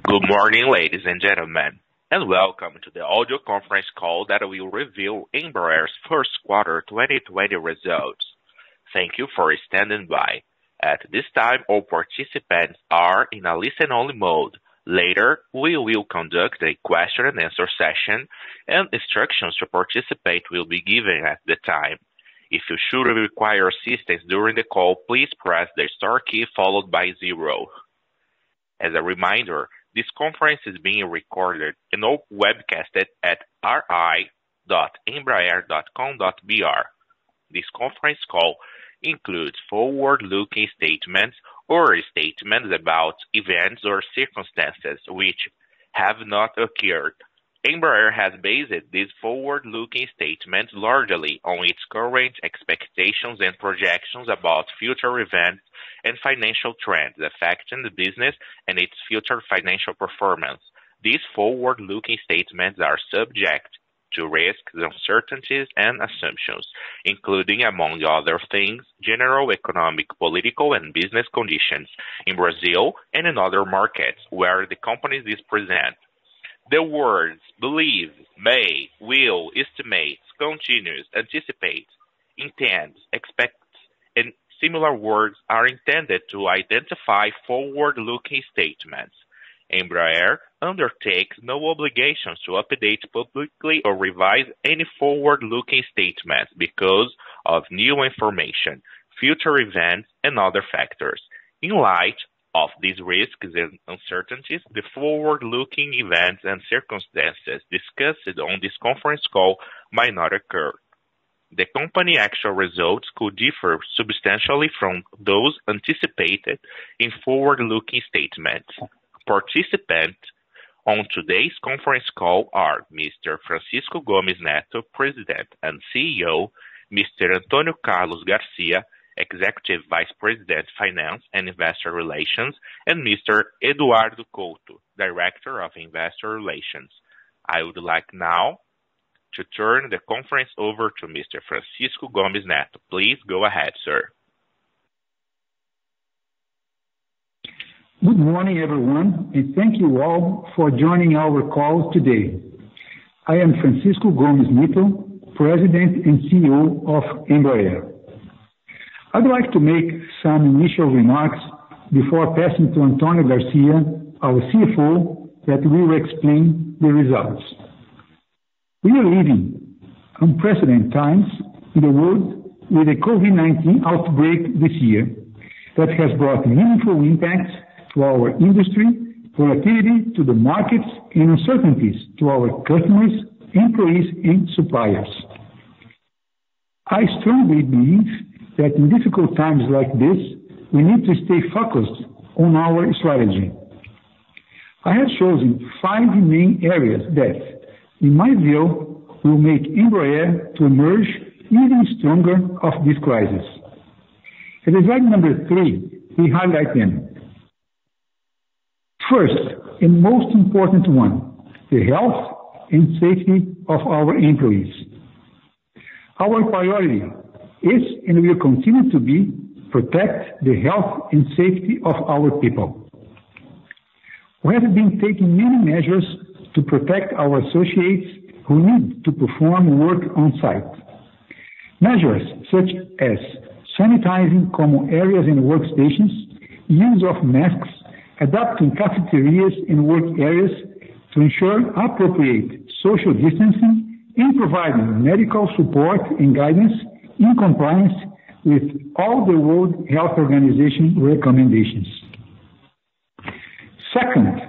Good morning, ladies and gentlemen, and welcome to the audio conference call that will review Embraer's first quarter 2020 results. Thank you for standing by. At this time, all participants are in a listen-only mode. Later, we will conduct a question-and-answer session, and instructions to participate will be given at the time. If you should require assistance during the call, please press the star key followed by 0. As a reminder, this conference is being recorded and webcasted at ri.embraer.com.br. This conference call includes forward-looking statements or statements about events or circumstances which have not occurred. Embraer has based these forward-looking statements largely on its current expectations and projections about future events and financial trends affecting the business and its future financial performance. These forward-looking statements are subject to risks, uncertainties, and assumptions, including, among other things, general economic, political, and business conditions in Brazil and in other markets where the company is present. The words believe, may, will, estimates, continues, anticipates, intends, expects, and similar words are intended to identify forward-looking statements. Embraer undertakes no obligations to update publicly or revise any forward-looking statements because of new information, future events, and other factors. In light of these risks and uncertainties, the forward-looking events and circumstances discussed on this conference call might not occur. The company actual results could differ substantially from those anticipated in forward-looking statements. Participants on today's conference call are Mr. Francisco Gomes Neto, President and CEO, Mr. Antônio Carlos Garcia, Executive Vice President, Finance and Investor Relations, and Mr. Eduardo Couto, Director of Investor Relations. I would like now to turn the conference over to Mr. Francisco Gomes Neto. Please go ahead, sir. Good morning, everyone, and thank you all for joining our call today. I am Francisco Gomes Neto, President and CEO of Embraer. I'd like to make some initial remarks before passing to Antônio Garcia, our CFO, that will explain the results. We are living unprecedented times in the world with a COVID-19 outbreak this year that has brought meaningful impacts to our industry, volatility to the markets, and uncertainties to our customers, employees, and suppliers. I strongly believe that in difficult times like this, we need to stay focused on our strategy. I have chosen 5 main areas that, in my view, will make Embraer to emerge even stronger of this crisis. At slide number 3, we highlight them. First, and most important one, the health and safety of our employees. Our priority is and will continue to be protect the health and safety of our people. We have been taking many measures to protect our associates who need to perform work on site. Measures such as sanitizing common areas and workstations, use of masks, adapting cafeterias and work areas to ensure appropriate social distancing, and providing medical support and guidance in compliance with all the World Health Organization recommendations. Second,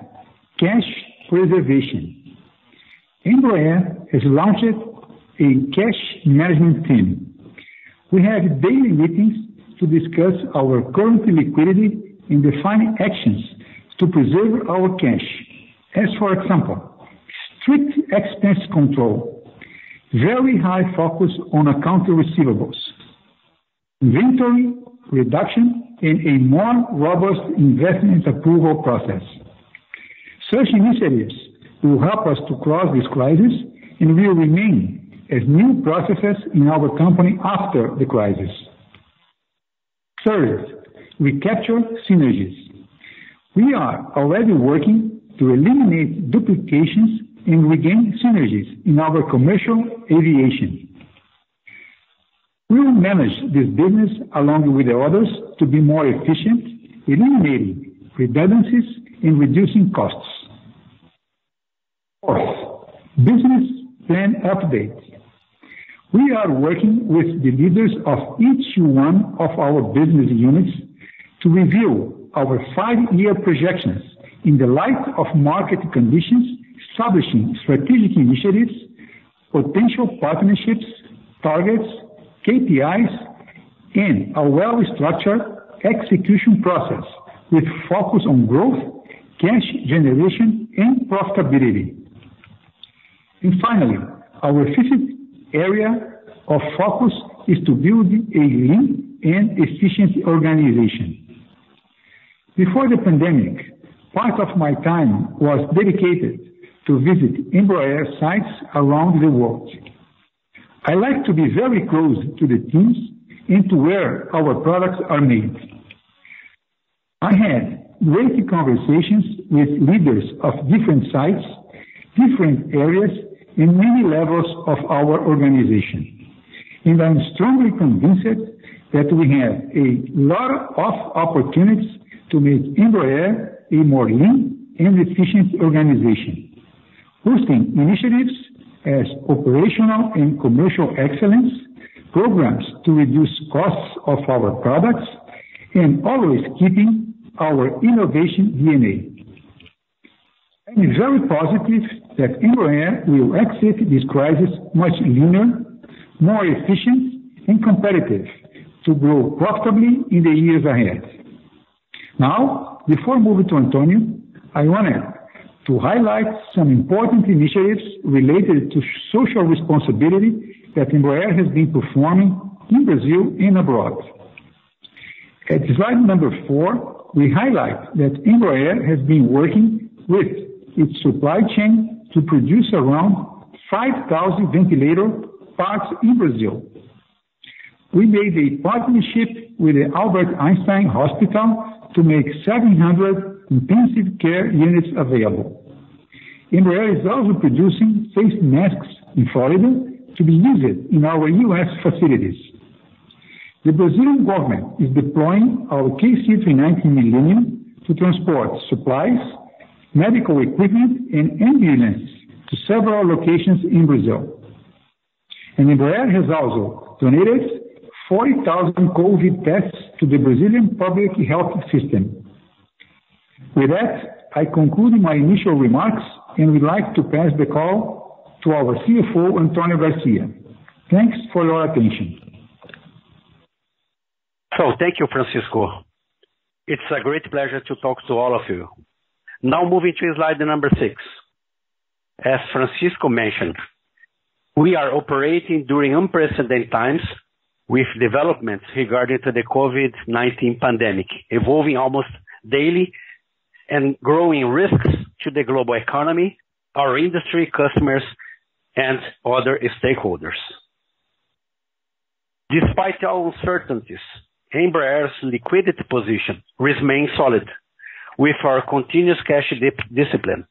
cash preservation. Embraer has launched a cash management team. We have daily meetings to discuss our current liquidity and define actions to preserve our cash, as for example, strict expense control, very high focus on account receivables, inventory reduction, and a more robust investment approval process. Such initiatives will help us to cross this crisis and will remain as new processes in our company after the crisis. Third, we capture synergies. We are already working to eliminate duplications and regain synergies in our commercial aviation. We will manage this business along with the others to be more efficient, eliminating redundancies and reducing costs. Fourth, business plan update. We are working with the leaders of each one of our business units to review our 5-year projections in the light of market conditions, establishing strategic initiatives, potential partnerships, targets, KPIs, and a well-structured execution process with focus on growth, cash generation, and profitability. And finally, our fifth area of focus is to build a lean and efficient organization. Before the pandemic, part of my time was dedicated to visit Embraer sites around the world. I like to be very close to the teams and to where our products are made. I had great conversations with leaders of different sites, different areas, and many levels of our organization. And I'm strongly convinced that we have a lot of opportunities to make Embraer a more lean and efficient organization, boosting initiatives as operational and commercial excellence, programs to reduce costs of our products, and always keeping our innovation DNA. I'm very positive that Embraer will exit this crisis much leaner, more efficient, and competitive to grow profitably in the years ahead. Now, before moving to Antonio, I wanted to highlight some important initiatives related to social responsibility that Embraer has been performing in Brazil and abroad. At slide number 4, we highlight that Embraer has been working with its supply chain to produce around 5,000 ventilator parts in Brazil. We made a partnership with the Albert Einstein Hospital to make 700 intensive care units available. Embraer is also producing face masks in Florida to be used in our U.S. facilities. The Brazilian government is deploying our KC-390 Millennium to transport supplies, medical equipment, and ambulances to several locations in Brazil. And Embraer has also donated 40,000 COVID tests to the Brazilian public health system. With that, I conclude my initial remarks and would like to pass the call to our CFO, Antonio Garcia. Thanks for your attention. So, thank you, Francisco. It's a great pleasure to talk to all of you. Now moving to slide number 6. As Francisco mentioned, we are operating during unprecedented times with developments regarding to the COVID-19 pandemic, evolving almost daily and growing risks to the global economy, our industry, customers, and other stakeholders. Despite all uncertainties, Embraer's liquidity position remains solid with our continuous cash discipline.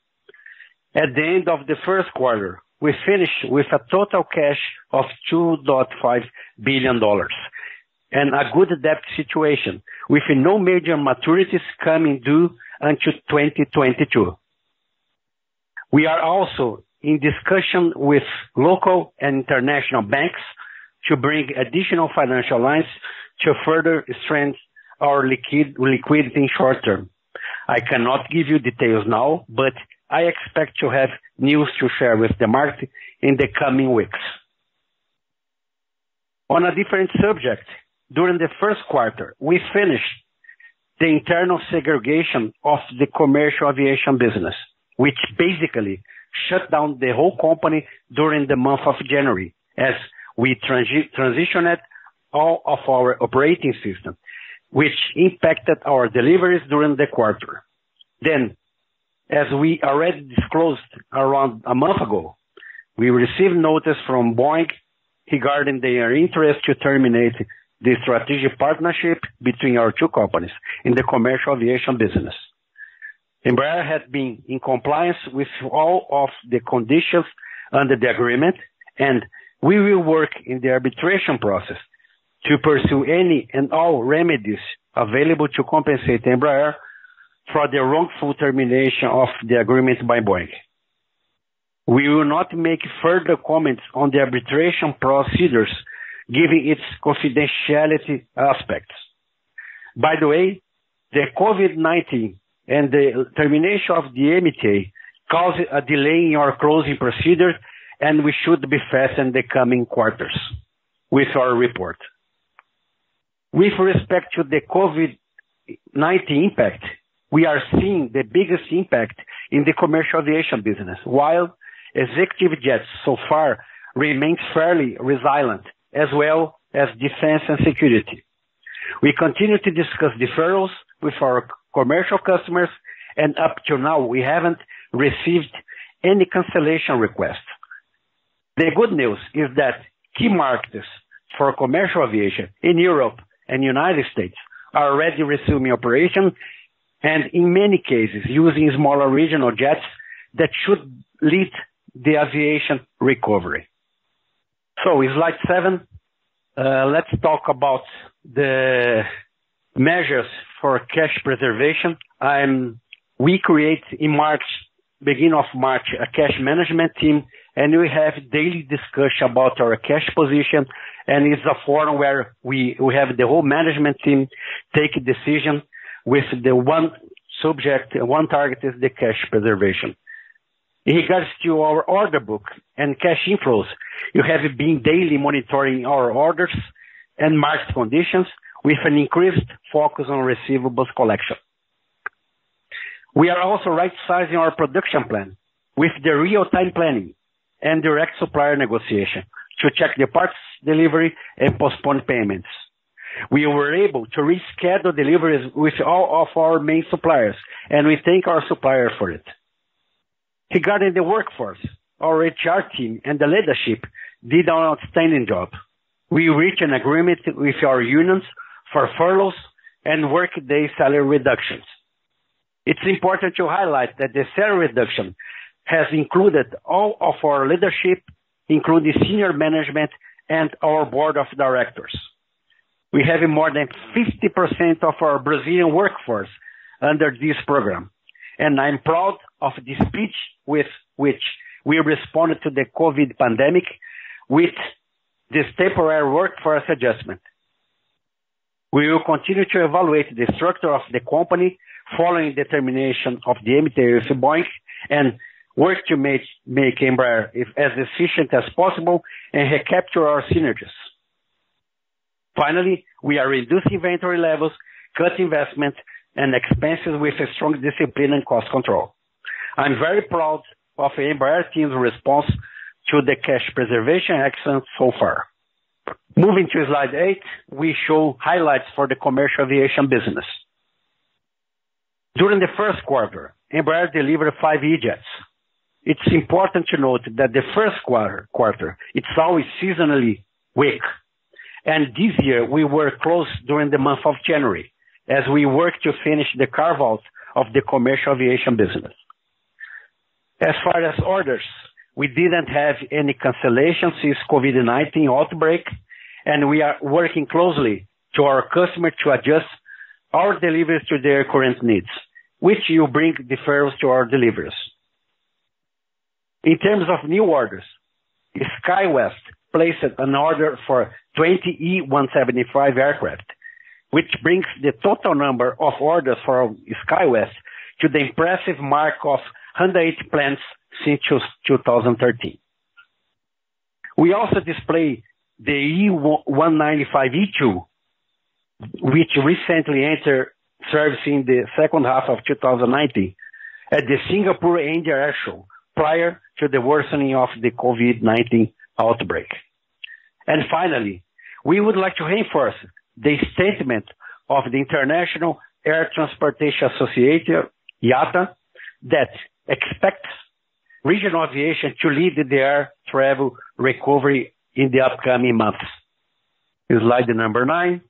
At the end of the first quarter, we finished with a total cash of $2.5 billion and a good debt situation with no major maturities coming due until 2022. We are also in discussion with local and international banks to bring additional financial lines to further strengthen our liquidity in short term. I cannot give you details now, but I expect to have news to share with the market in the coming weeks. On a different subject, during the first quarter, we finished the internal segregation of the commercial aviation business, which basically shut down the whole company during the month of January, as we transitioned all of our operating system, which impacted our deliveries during the quarter. Then, as we already disclosed around a month ago, we received notice from Boeing regarding their interest to terminate the strategic partnership between our two companies in the commercial aviation business. Embraer has been in compliance with all of the conditions under the agreement, and we will work in the arbitration process to pursue any and all remedies available to compensate Embraer for the wrongful termination of the agreement by Boeing. We will not make further comments on the arbitration procedures given its confidentiality aspects. By the way, the COVID-19 and the termination of the MTA caused a delay in our closing procedure, and we should be fast in the coming quarters with our report. With respect to the COVID-19 impact, we are seeing the biggest impact in the commercial aviation business, while executive jets so far remains fairly resilient, as well as defense and security. We continue to discuss deferrals with our commercial customers, and up to now, we haven't received any cancellation requests. The good news is that key markets for commercial aviation in Europe and United States are already resuming operation, and in many cases using smaller regional jets that should lead the aviation recovery. So in slide 7, let's talk about the measures for cash preservation. We create in beginning of March, a cash management team, and we have daily discussion about our cash position, and it's a forum where we have the whole management team take a decision with the one subject, one target is the cash preservation. In regards to our order book and cash inflows, you have been daily monitoring our orders and market conditions with an increased focus on receivables collection. We are also right-sizing our production plan with the real-time planning and direct supplier negotiation to check the parts delivery and postpone payments. We were able to reschedule deliveries with all of our main suppliers, and we thank our supplier for it. Regarding the workforce, our HR team and the leadership did an outstanding job. We reached an agreement with our unions for furloughs and workday salary reductions. It's important to highlight that the salary reduction has included all of our leadership, including senior management and our board of directors. We have more than 50% of our Brazilian workforce under this program, and I'm proud of the speed with which we responded to the COVID pandemic with this temporary workforce adjustment. We will continue to evaluate the structure of the company following the termination of the MTA with Boeing and work to make Embraer as efficient as possible and recapture our synergies. Finally, we are reducing inventory levels, cut investment and expenses with a strong discipline and cost control. I'm very proud of the Embraer team's response to the cash preservation excellence so far. Moving to slide 8, we show highlights for the commercial aviation business. During the first quarter, Embraer delivered 5 E-jets. It's important to note that the first quarter, it's always seasonally weak. And this year, we were closed during the month of January as we worked to finish the carve-out of the commercial aviation business. As far as orders, we didn't have any cancellations since COVID-19 outbreak, and we are working closely to our customer to adjust our deliveries to their current needs, which will bring deferrals to our deliveries. In terms of new orders, SkyWest placed an order for 20 E-175 aircraft, which brings the total number of orders for SkyWest to the impressive mark of 108 planes since 2013. We also display the E-195-E2, which recently entered service in the second half of 2019 at the Singapore India Air Show prior to the worsening of the COVID-19 outbreak. And finally, we would like to reinforce the statement of the International Air Transportation Association, IATA, that expects regional aviation to lead the air travel recovery in the upcoming months. Slide number 9.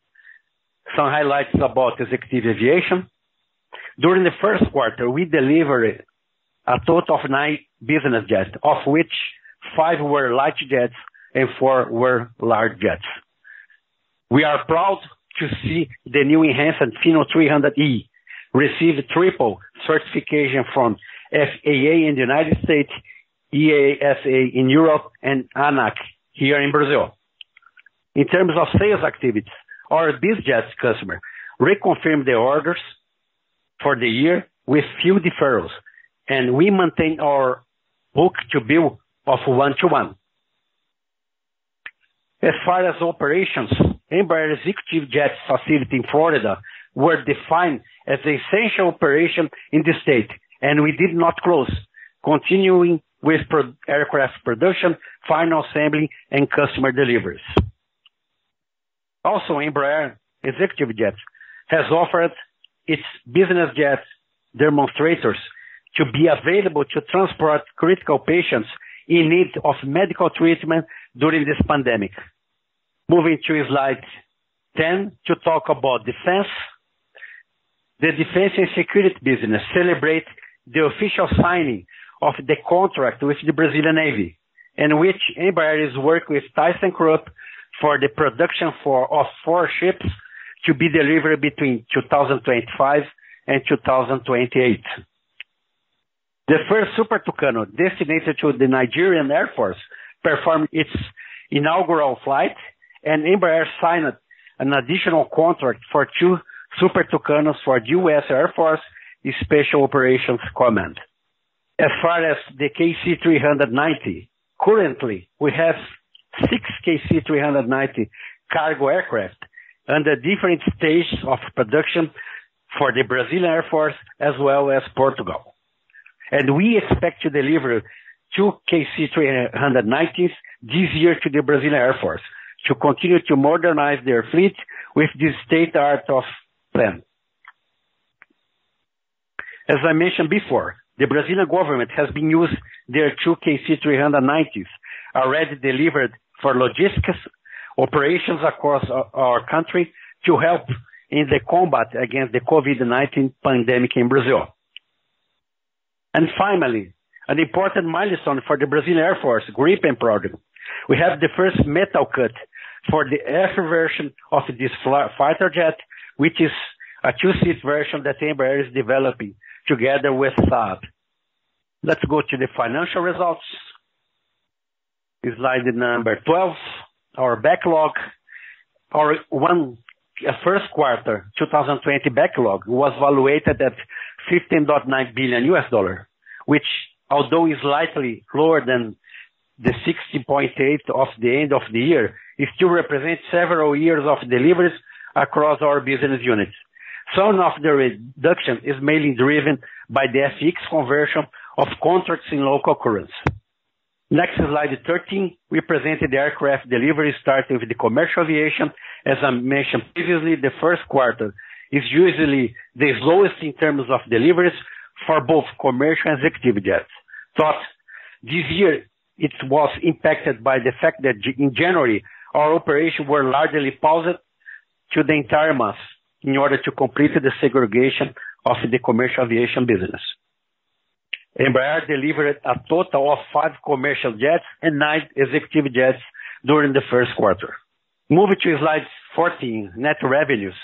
Some highlights about executive aviation. During the first quarter, we delivered a total of 9 business jets, of which 5 were light jets and 4 were large jets. We are proud to see the new enhanced Phino 300E receive triple certification from FAA in the United States, EASA in Europe, and ANAC here in Brazil. In terms of sales activities, our BizJet customer reconfirmed the orders for the year with few deferrals, and we maintain our book-to-bill of 1-to-1. As far as operations, Embraer Executive Jet facility in Florida were defined as an essential operation in the state, and we did not close, continuing with aircraft production, final assembly, and customer deliveries. Also, Embraer Executive Jets has offered its business jet demonstrators to be available to transport critical patients in need of medical treatment during this pandemic. Moving to slide 10 to talk about defense. The defense and security business celebrate the official signing of the contract with the Brazilian Navy, in which Embraer is working with ThyssenKrupp for the production of 4 ships to be delivered between 2025 and 2028. The first Super Tucano destined to the Nigerian Air Force performed its inaugural flight, and Embraer signed an additional contract for 2 Super Tucanos for the U.S. Air Force Special Operations Command. As far as the KC-390, currently we have 6 KC-390 cargo aircraft under different stages of production for the Brazilian Air Force as well as Portugal. And we expect to deliver 2 KC-390s this year to the Brazilian Air Force to continue to modernize their fleet with this state-of-the-art plan. As I mentioned before, the Brazilian government has been using their 2 KC-390s already delivered for logistics operations across our country to help in the combat against the COVID-19 pandemic in Brazil. And finally, an important milestone for the Brazilian Air Force Gripen project. We have the first metal cut for the F version of this fighter jet, which is a 2-seat version that Embraer is developing together with Saab. Let's go to the financial results. Slide number 12. Our backlog, our first quarter 2020 backlog was valuated at $15.9 billion, which, although is slightly lower than the 60.8 of the end of the year, it still represents several years of deliveries across our business units. Some of the reduction is mainly driven by the FX conversion of contracts in local currency. Next, slide 13, we presented the aircraft delivery starting with the commercial aviation. As I mentioned previously, the first quarter is usually the slowest in terms of deliveries for both commercial and executive jets. Thus, this year it was impacted by the fact that in January our operations were largely paused to the entire month in order to complete the segregation of the commercial aviation business. Embraer delivered a total of 5 commercial jets and 9 executive jets during the first quarter. Moving to slide 14, net revenues.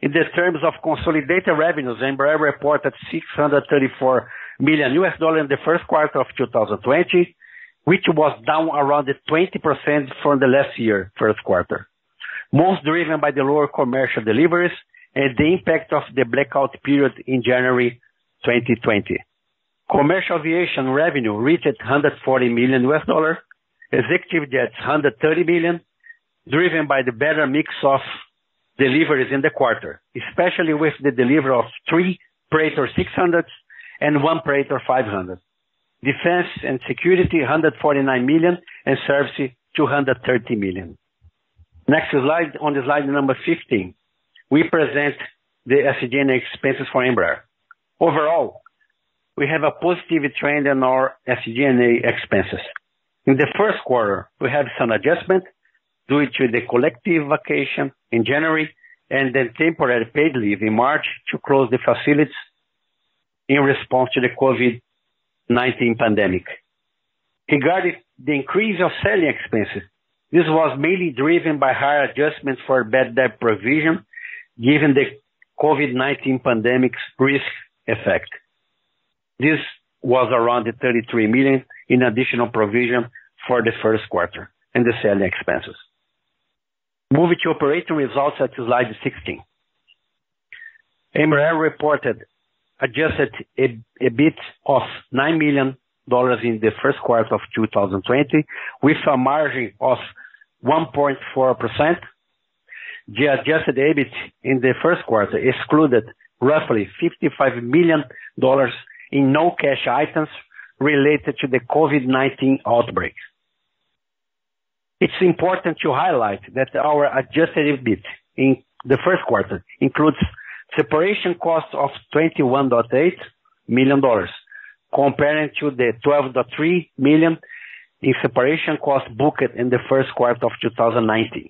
In the terms of consolidated revenues, Embraer reported $634 million in the first quarter of 2020, which was down around 20% from the last year first quarter, most driven by the lower commercial deliveries and the impact of the blackout period in January 2020. Commercial aviation revenue reached $140 million, executive jets $130 million, driven by the better mix of deliveries in the quarter, especially with the delivery of 3 Praetor 600s and 1 Praetor 500. Defense and security $149 million and service $230 million. Next slide, on the slide number 15, we present the SG&A expenses for Embraer. Overall, we have a positive trend in our SG&A expenses. In the first quarter, we have some adjustment due to the collective vacation in January and then temporary paid leave in March to close the facilities in response to the COVID-19 pandemic. Regarding the increase of selling expenses, this was mainly driven by higher adjustments for bad debt provision, given the COVID-19 pandemic's risk effect. This was around the 33 million in additional provision for the first quarter and the selling expenses. Moving to operating results at slide 16. Embraer reported adjusted EBIT of $9 million in the first quarter of 2020, with a margin of 1.4%. The adjusted EBIT in the first quarter excluded roughly $55 million in no-cash items related to the COVID-19 outbreak. It's important to highlight that our adjusted EBIT in the first quarter includes separation costs of $21.8 million, comparing to the $12.3 million in separation costs booked in the first quarter of 2019.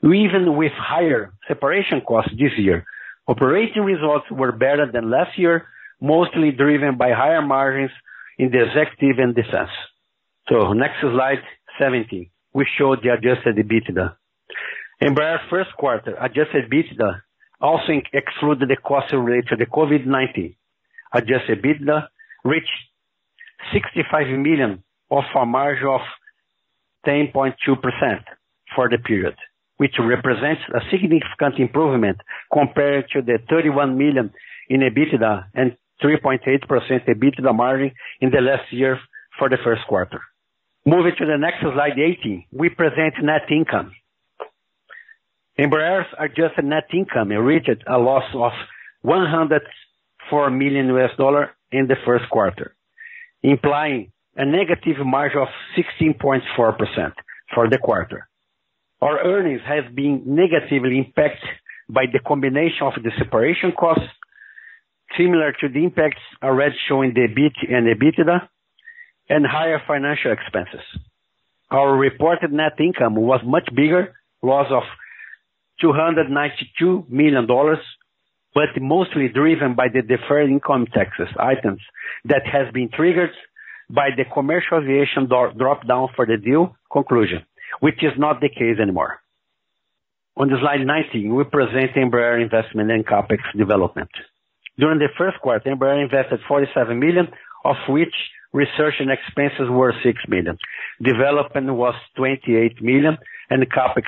Even with higher separation costs this year, operating results were better than last year, mostly driven by higher margins in the executive and defense. So next slide, 17. We show the adjusted EBITDA. Embraer first quarter adjusted EBITDA also excluded the costs related to the COVID-19. Adjusted EBITDA reached $65 million of a margin of 10.2% for the period, which represents a significant improvement compared to the $31 million in EBITDA and 3.8% EBITDA margin in the last year for the first quarter. Moving to the next slide 18, we present net income. Embraer's adjusted net income reached a loss of $104 million in the first quarter, implying a negative margin of 16.4% for the quarter. Our earnings have been negatively impacted by the combination of the separation costs, similar to the impacts already shown in the EBIT and EBITDA, and higher financial expenses. Our reported net income was much bigger, loss of $292 million, but mostly driven by the deferred income taxes items that has been triggered by the commercial aviation drop down for the deal conclusion, which is not the case anymore. On the slide 19, we present Embraer investment and CapEx development. During the first quarter, Embraer invested $47 million, of which research and expenses were $6 million. Development was $28 million, and CapEx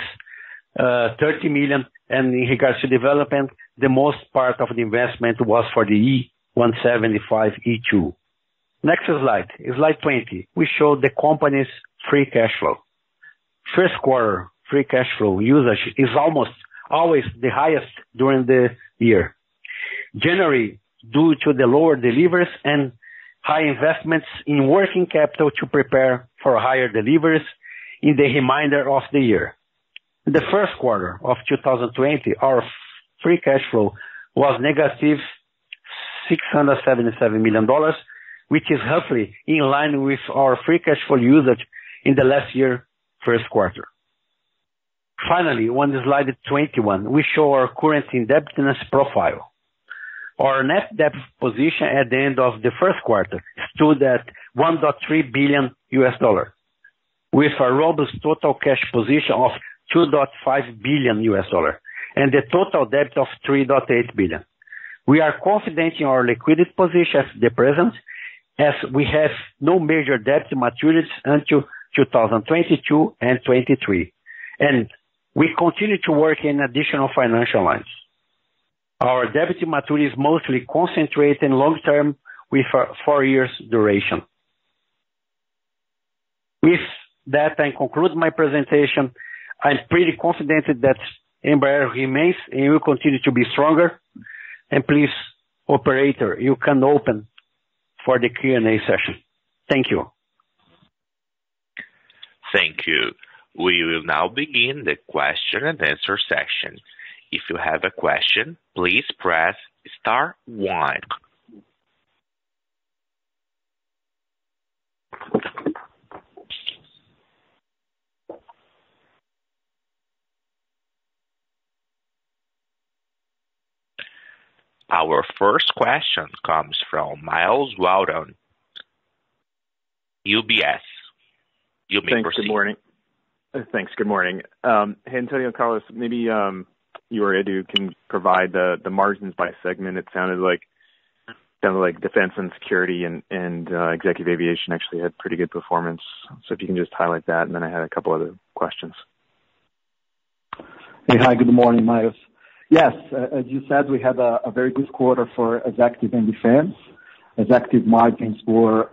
$30 million. And in regards to development, the most part of the investment was for the E-175 E2. Next slide, slide 20. We show the company's free cash flow. First quarter free cash flow usage is almost always the highest during the year, generally due to the lower deliveries and high investments in working capital to prepare for higher deliveries in the remainder of the year. In the first quarter of 2020, our free cash flow was negative $677 million, which is roughly in line with our free cash flow usage in the last year first quarter. Finally, on slide 21, we show our current indebtedness profile. Our net debt position at the end of the first quarter stood at $1.3 billion, with a robust total cash position of $2.5 billion, and the total debt of $3.8 billion. We are confident in our liquidity position at the present, as we have no major debt maturities until 2022 and 23, and we continue to work in additional financial lines. Our debt maturity is mostly concentrated in long term with a 4 years duration. With that, I conclude my presentation. I'm pretty confident that Embraer remains and will continue to be stronger. And please, operator, you can open for the Q&A session. Thank you. Thank you. We will now begin the question and answer section. If you have a question, please press star 1. Our first question comes from Miles Weldon, UBS. You may proceed. Good morning. Thanks. Good morning. Hey, Antonio, Carlos, maybe you or Edu can provide the margins by segment. It sounded like defense and security and executive aviation actually had pretty good performance. So if you can just highlight that, and then I had a couple other questions. Hey, hi, good morning, Miles. Yes, as you said, we had a very good quarter for executive and defense. Executive margins were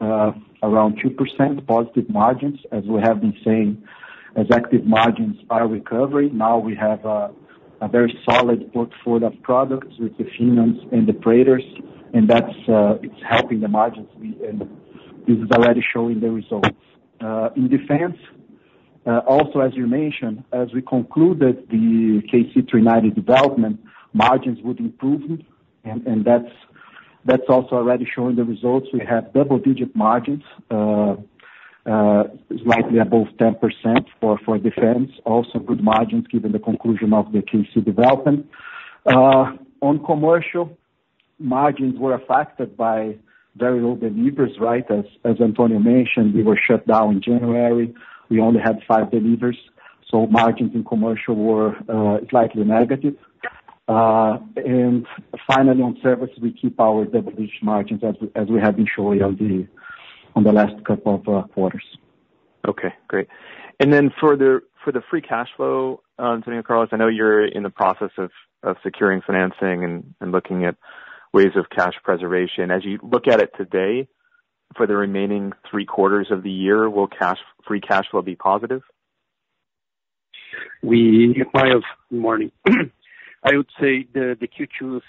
around 2% positive margins. As we have been saying, executive margins are recovering. Now we have a very solid portfolio of products with the Phoenix and the Praetors, and that's it's helping the margins, and this is already showing the results. In defense, also as you mentioned, as we concluded the KC-390 development, margins would improve, and that's also already showing the results. We have double-digit margins, slightly above 10% for defense. Also good margins given the conclusion of the KC development. On commercial, margins were affected by very low deliveries, right? As Antonio mentioned, we were shut down in January. We only had 5 deliveries, so margins in commercial were slightly negative. And finally, on service, we keep our double-digit margins as we have been showing on the last couple of quarters. Okay, great. And then for the free cash flow, Antonio, Carlos, I know you're in the process of securing financing and looking at ways of cash preservation. As you look at it today, for the remaining 3 quarters of the year, will free cash flow be positive? Miles, good morning. I would say the Q2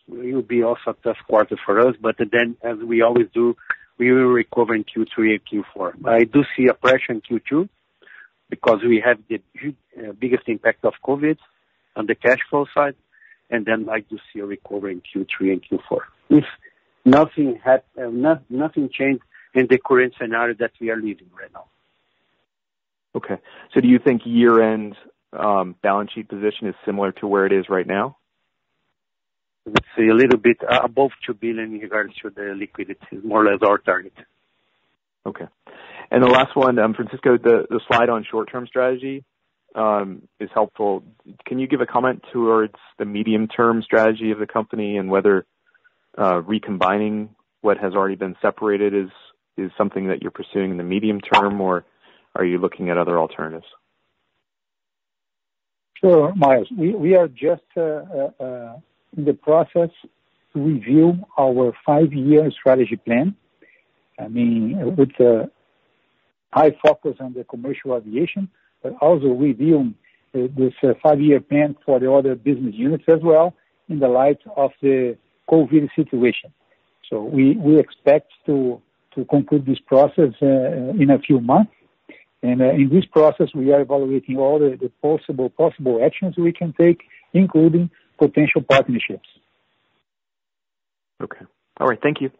will be also a tough quarter for us, but then, as we always do, we will recover in Q3 and Q4. I do see a pressure in Q2 because we have the biggest impact of COVID on the cash flow side, and then I do see a recovery in Q3 and Q4. If nothing changed in the current scenario that we are living right now. Okay. So do you think year-end balance sheet position is similar to where it is right now? Let's say a little bit above 2 billion in regards to the liquidity, more or less our target. Okay. And the last one, Francisco, the slide on short-term strategy is helpful. Can you give a comment towards the medium-term strategy of the company and whether recombining what has already been separated is something that you're pursuing in the medium term, or are you looking at other alternatives? Sure, Miles. We are just in the process to review our 5-year strategy plan. I mean, with a high focus on the commercial aviation, but also reviewing this 5-year plan for the other business units as well in the light of the COVID situation. So we expect to conclude this process in a few months. And in this process, we are evaluating all the possible actions we can take, including potential partnerships. Okay. All right. Thank you.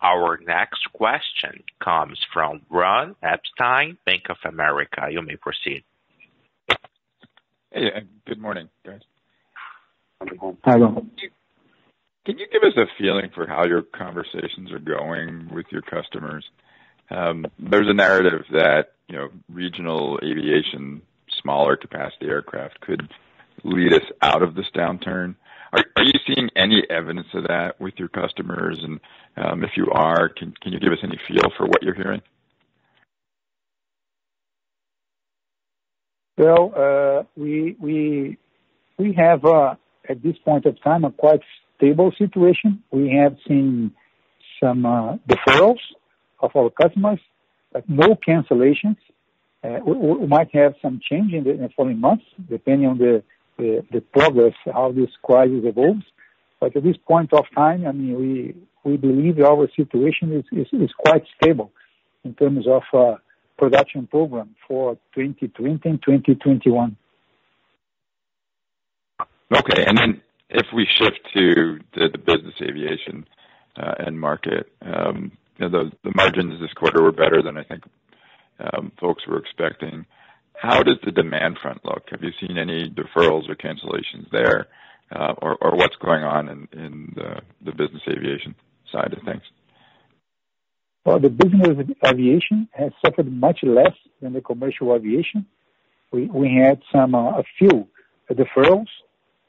Our next question comes from Ron Epstein, Bank of America. You may proceed. Hey, good morning, guys. Hi, Ron. Can you give us a feeling for how your conversations are going with your customers? There's a narrative that, regional aviation, smaller capacity aircraft could lead us out of this downturn. Are you seeing any evidence of that with your customers? And if you are, can you give us any feel for what you're hearing? Well, we have at this point of time a quite stable situation. We have seen some deferrals of our customers, but no cancellations. We might have some change in the following months, depending on the progress, how this crisis evolves. But at this point of time, I mean, we believe our situation is quite stable in terms of production program for 2020 and 2021. Okay, and then if we shift to the business aviation end market, the margins this quarter were better than I think folks were expecting. how does the demand front look? Have you seen any deferrals or cancellations there, or what's going on in the business aviation side of things? Well, the business aviation has suffered much less than the commercial aviation. We had a few deferrals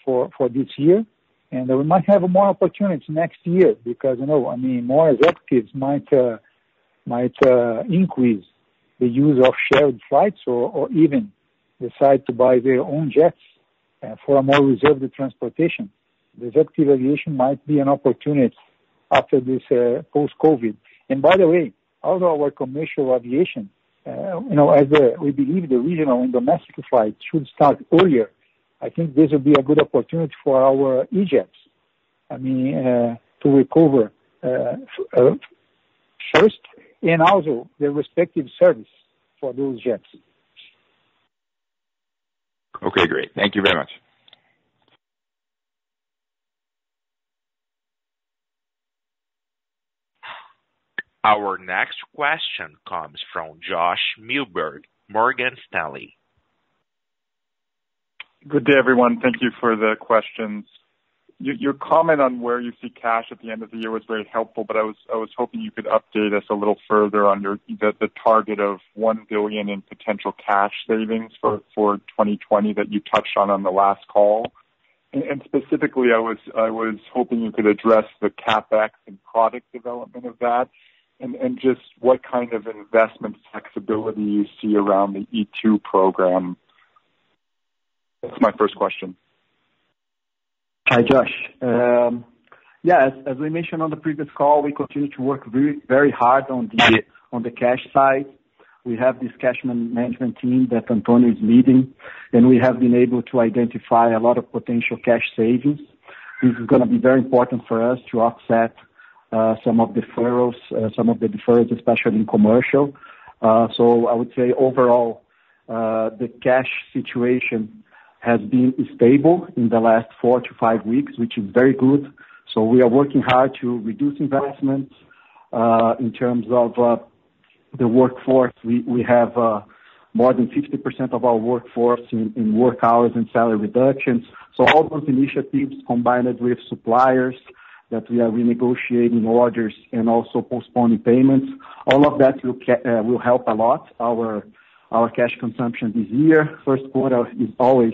for this year, and we might have more opportunities next year because, more executives might increase the use of shared flights or even decide to buy their own jets for a more reserved transportation. The executive aviation might be an opportunity after this post-COVID. And by the way, although our commercial aviation, we believe the regional and domestic flights should start earlier, I think this will be a good opportunity for our ERJs. To recover first, and also the respective service for those jets. Okay, great. Thank you very much. Our next question comes from Josh Milberg, Morgan Stanley. Good day, everyone. Thank you for the questions. Your comment on where you see cash at the end of the year was very helpful, but I was hoping you could update us a little further on the target of $1 billion in potential cash savings for 2020 that you touched on the last call. And specifically, I was hoping you could address the CapEx and product development of that, and just what kind of investment flexibility you see around the E2 program. That's my first question. Hi, Josh. As we mentioned on the previous call, we continue to work very, very hard on the cash side. We have this cash management team that Antonio is leading, and we have been able to identify a lot of potential cash savings. This is going to be very important for us to offset some of the deferrals, especially in commercial. So I would say overall, the cash situation has been stable in the last 4 to 5 weeks, which is very good. So we are working hard to reduce investments. In terms of the workforce, we have more than 50% of our workforce in work hours and salary reductions. So all those initiatives combined with suppliers that we are renegotiating orders and also postponing payments, all of that will help a lot our cash consumption this year. First quarter is always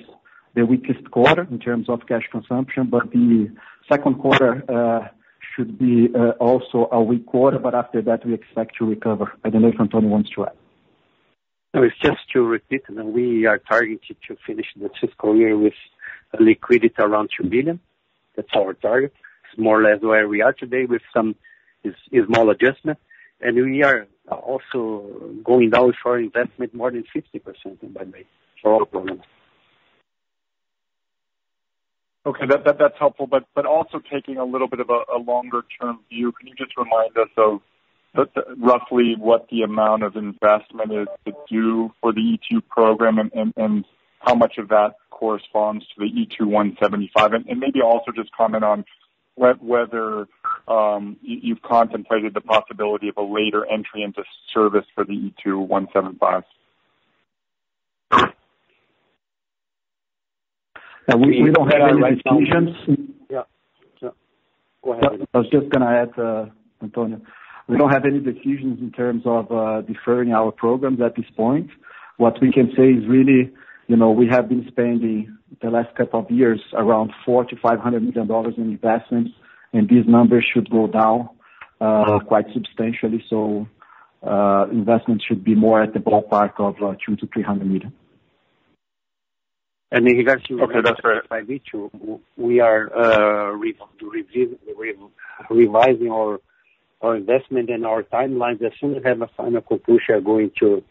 the weakest quarter in terms of cash consumption, but the second quarter should be also a weak quarter, but after that we expect to recover. I don't know if Antonio wants to add. No, it's just to repeat, and we are targeted to finish the fiscal year with a liquidity around $2 billion. That's our target. It's more or less where we are today with some small adjustment. And we are also going down with our investment more than 50% by May for all programs. Okay, that's helpful, but also taking a little bit of a longer term view, can you just remind us of roughly what the amount of investment is to do for the E2 program and how much of that corresponds to the E2 175? And maybe also just comment on whether you've contemplated the possibility of a later entry into service for the E2 175. We don't have any decisions. Yeah. Go ahead. I was just going to add, Antonio, we don't have any decisions in terms of deferring our programs at this point. What we can say is really, we have been spending the last couple of years around $400 to $500 million in investments, and these numbers should go down quite substantially. So investments should be more at the ballpark of $200 to $300 million. And in regards to that's right. we are revising our investment and our timelines. As soon as we have a final conclusion, we are going to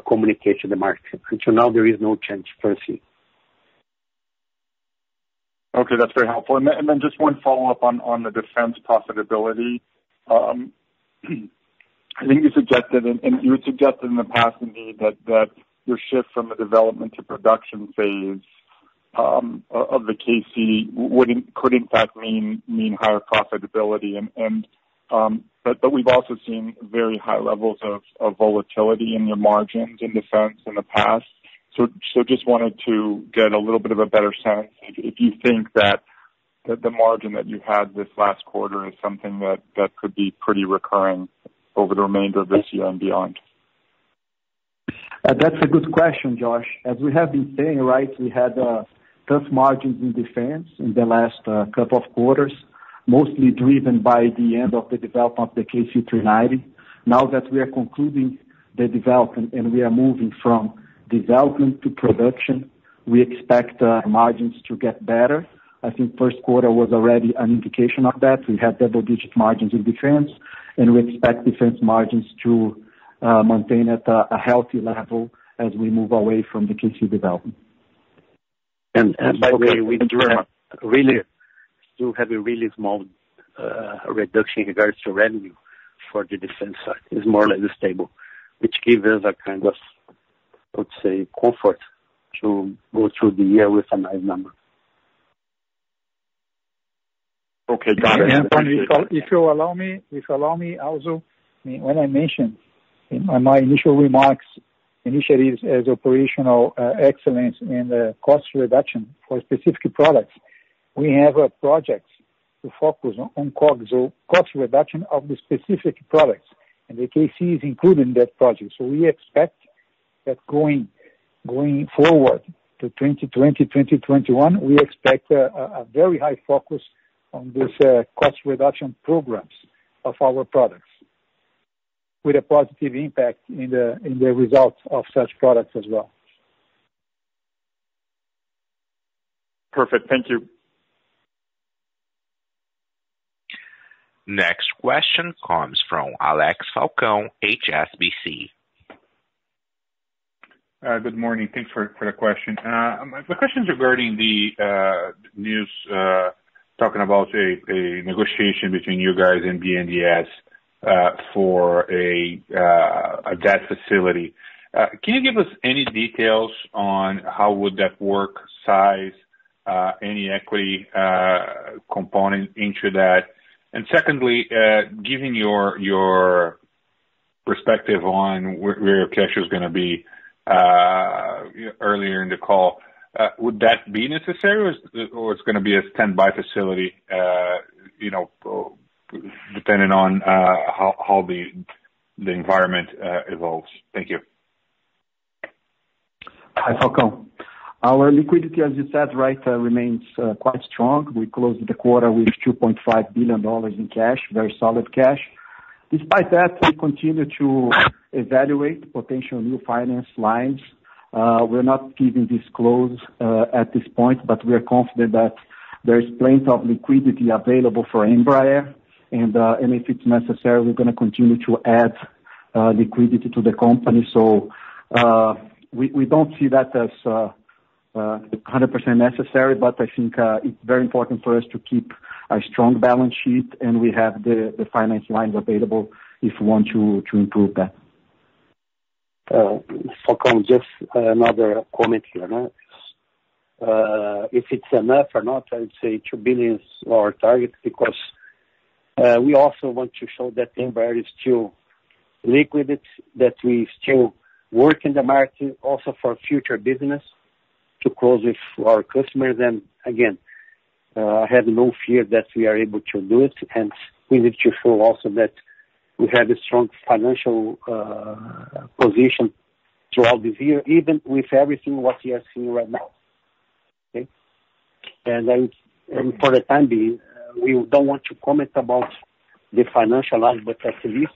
communicate to the market. Until now, there is no change per se. Okay, that's very helpful. And then just one follow-up on the defense profitability. I think you suggested, and you had suggested in the past, indeed, that your shift from the development to production phase of the KC could in fact mean higher profitability, but we've also seen very high levels of volatility in your margins in defense in the past. So just wanted to get a little bit of a better sense if you think that the margin that you had this last quarter is something that could be pretty recurring over the remainder of this year and beyond. That's a good question, Josh. As we have been saying, right, we had tough margins in defense in the last couple of quarters, mostly driven by the end of the development of the KC-390. Now that we are concluding the development and we are moving from development to production, we expect margins to get better. I think first quarter was already an indication of that. We had double-digit margins in defense, and we expect defense margins to maintain at a healthy level as we move away from the KC development. And by the way, we do have a really small reduction in regards to revenue for the defense side. It's more or less stable, which gives us a kind of, I would say, comfort to go through the year with a nice number. Okay, got it. If you allow me, also, when I mentioned in my initial remarks, initiatives as operational excellence and cost reduction for specific products, we have projects to focus on COGS, so cost reduction of the specific products, and the KC is included in that project. So we expect that going forward to 2020, 2021, we expect a very high focus on this cost reduction programs of our products, with a positive impact in the results of such products as well. Perfect. Thank you. Next question comes from Alex Falcão, HSBC. Good morning. Thanks for the question. My question is regarding the news talking about a negotiation between you guys and BNDES for a debt facility. Can you give us any details on how would that work, size, any equity component into that? And secondly, given your perspective on where your cash is going to be earlier in the call, would that be necessary, or it's going to be a standby facility, depending on how the environment evolves? Thank you. Hi, Falcão. Our liquidity, as you said, right, remains quite strong. We closed the quarter with $2.5 billion in cash, very solid cash. Despite that, we continue to evaluate potential new finance lines. We're not giving this close at this point, but we are confident that there's plenty of liquidity available for Embraer, and if it's necessary, we're going to continue to add liquidity to the company. So we don't see that as 100% necessary, but I think it's very important for us to keep a strong balance sheet, and we have the finance lines available if we want to improve that. Falcão, just another comment here. No? If it's enough or not, I would say $2 billion is our target, because we also want to show that Embraer is still liquid, that we still work in the market also for future business to close with our customers. And again, I have no fear that we are able to do it, and we need to show also that we have a strong financial position throughout this year, even with everything what we are seeing right now. Okay, and for the time being, we don't want to comment about the financial line, but at least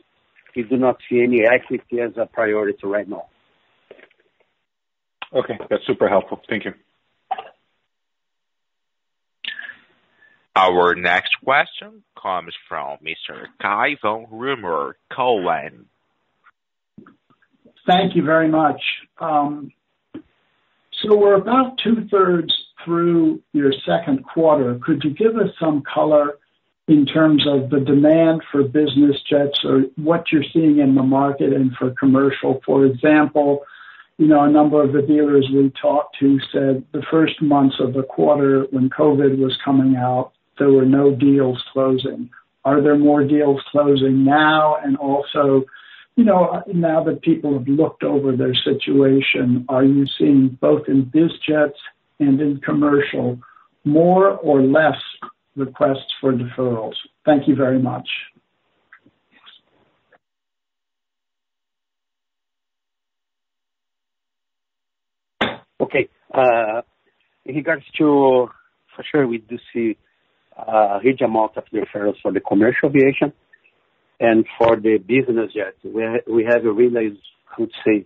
we do not see any equity as a priority right now. Okay, that's super helpful. Thank you. Our next question comes from Mr. Cai von Rumohr, Cowen. Thank you very much. So we're about 2/3 through your second quarter. Could you give us some color in terms of the demand for business jets, or what you're seeing in the market and for commercial? For example, a number of the dealers we talked to said the first months of the quarter when COVID was coming out, there were no deals closing. Are there more deals closing now? And also, now that people have looked over their situation, are you seeing both in biz jets and in commercial more or less requests for deferrals? Thank you very much. Okay. In regards to, for sure, we do see a huge amount of deferrals for the commercial aviation, and for the business jets, we have a really, I would say,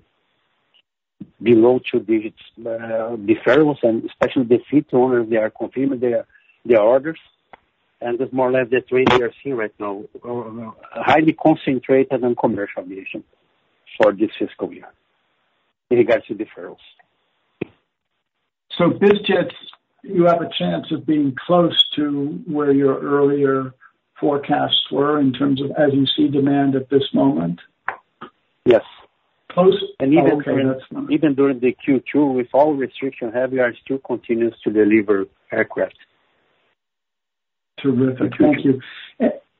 below 2 digits deferrals, and especially the fleet owners, they are confirming their orders, and that's more or less the trend we are seeing right now, highly concentrated on commercial aviation for this fiscal year in regards to deferrals. So BizJets, you have a chance of being close to where your earlier forecasts were in terms of as you see demand at this moment? Yes. Close? And even during the Q2, with all restrictions, Embraer still continues to deliver aircraft. Terrific. Thank you.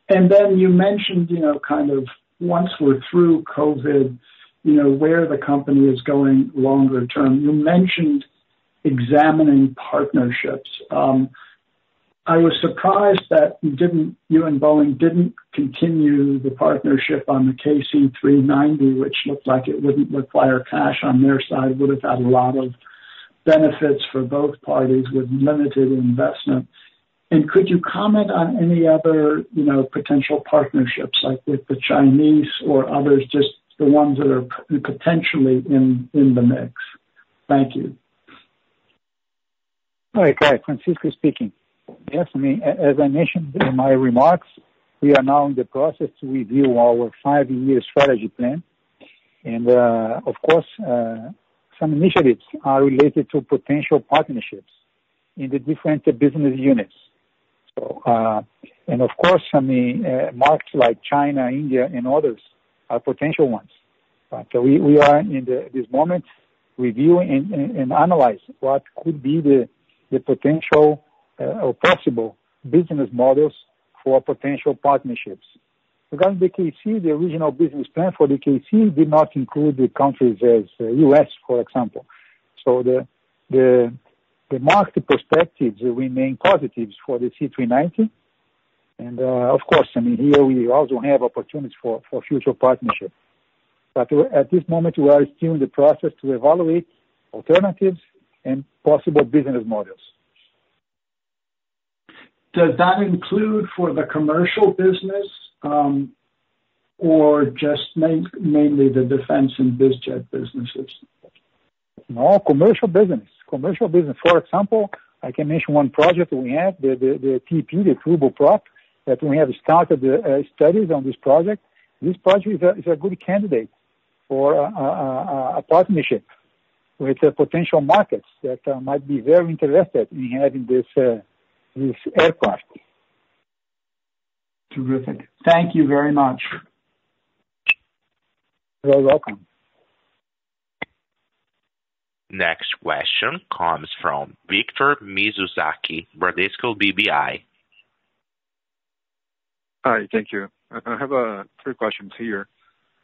And then you mentioned, kind of once we're through COVID, where the company is going longer term. You mentioned examining partnerships. I was surprised that you and Boeing didn't continue the partnership on the KC-390, which looked like it wouldn't require cash on their side, would have had a lot of benefits for both parties with limited investment. And could you comment on any other, potential partnerships, like with the Chinese or others, just the ones that are potentially in the mix? Thank you. Hi, Francisco speaking. Yes, as I mentioned in my remarks, we are now in the process to review our 5-year strategy plan. And, of course, some initiatives are related to potential partnerships in the different business units. So, and of course, markets like China, India, and others are potential ones. But we are in this moment reviewing and analyze what could be the potential or possible business models for potential partnerships. Regarding the KC, the original business plan for the KC did not include the countries as U.S., for example. So the market perspectives remain positive for the C-390. And of course, here we also have opportunities for future partnership. But at this moment, we are still in the process to evaluate alternatives and possible business models. Does that include for the commercial business or just mainly the defense and bizjet businesses? No, commercial business. Commercial business. For example, I can mention one project we have, the TP, the turboprop, that we have started studies on this project. This project is a good candidate for a partnership with potential markets that might be very interested in having this aircraft. Terrific. Thank you very much. You're welcome. Next question comes from Victor Mizusaki, Bradesco BBI. Hi, thank you. I have 3 questions here.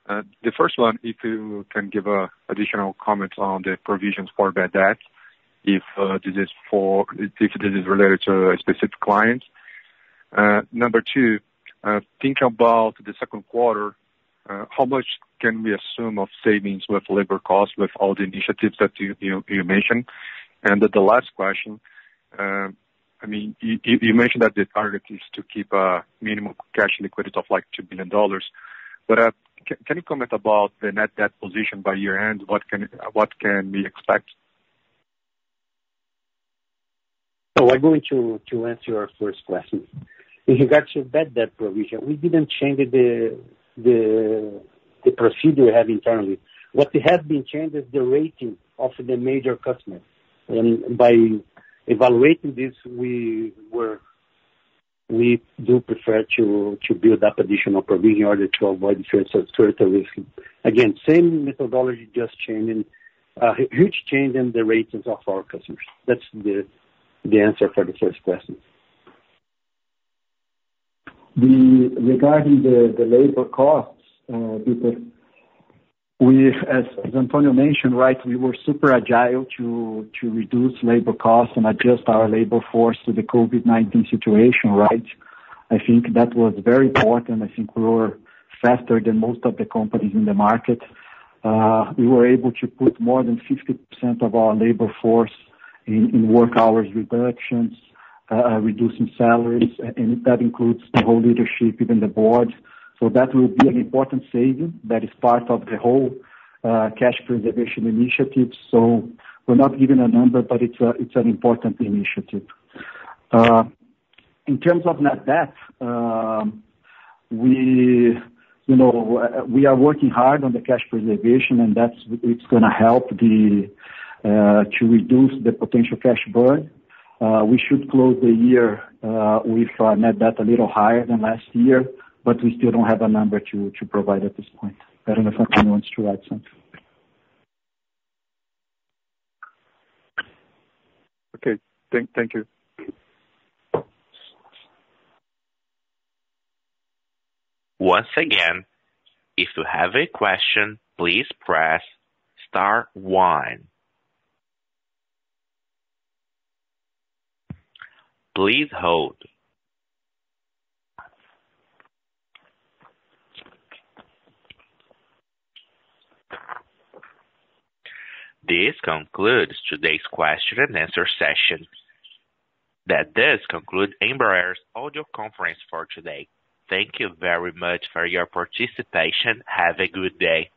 The first one, if you can give additional comments on the provisions for bad debt, if this is related to a specific client. Number 2, think about the second quarter. How much can we assume of savings with labor costs with all the initiatives that you mentioned? And the last question, you mentioned that the target is to keep a minimum cash liquidity of like $2 billion. But can you comment about the net debt position by year end? What can we expect? So I'm going to answer your first question. In regards to bad debt provision, we didn't change the procedure we have internally. What has been changed is the rating of the major customers. And by evaluating this, we do prefer to build up additional provision in order to avoid further risk. Again, same methodology, just changing, huge change in the ratings of our customers. That's the answer for the first question. Regarding the labor costs, Peter, as Antonio mentioned, right, we were super agile to reduce labor costs and adjust our labor force to the COVID-19 situation, right? I think that was very important. I think we were faster than most of the companies in the market. We were able to put more than 50% of our labor force in work hours reductions, reducing salaries, and that includes the whole leadership, even the board. So that will be an important saving that is part of the whole cash preservation initiative. So we're not giving a number, but it's an important initiative. In terms of net debt, we are working hard on the cash preservation, and it's going to help to reduce the potential cash burn. We should close the year with net debt a little higher than last year, but we still don't have a number to provide at this point. I don't know if anyone wants to add something. Okay, thank you. Once again, if you have a question, please press star 1. Please hold. This concludes today's question and answer session. That does conclude Embraer's audio conference for today. Thank you very much for your participation. Have a good day.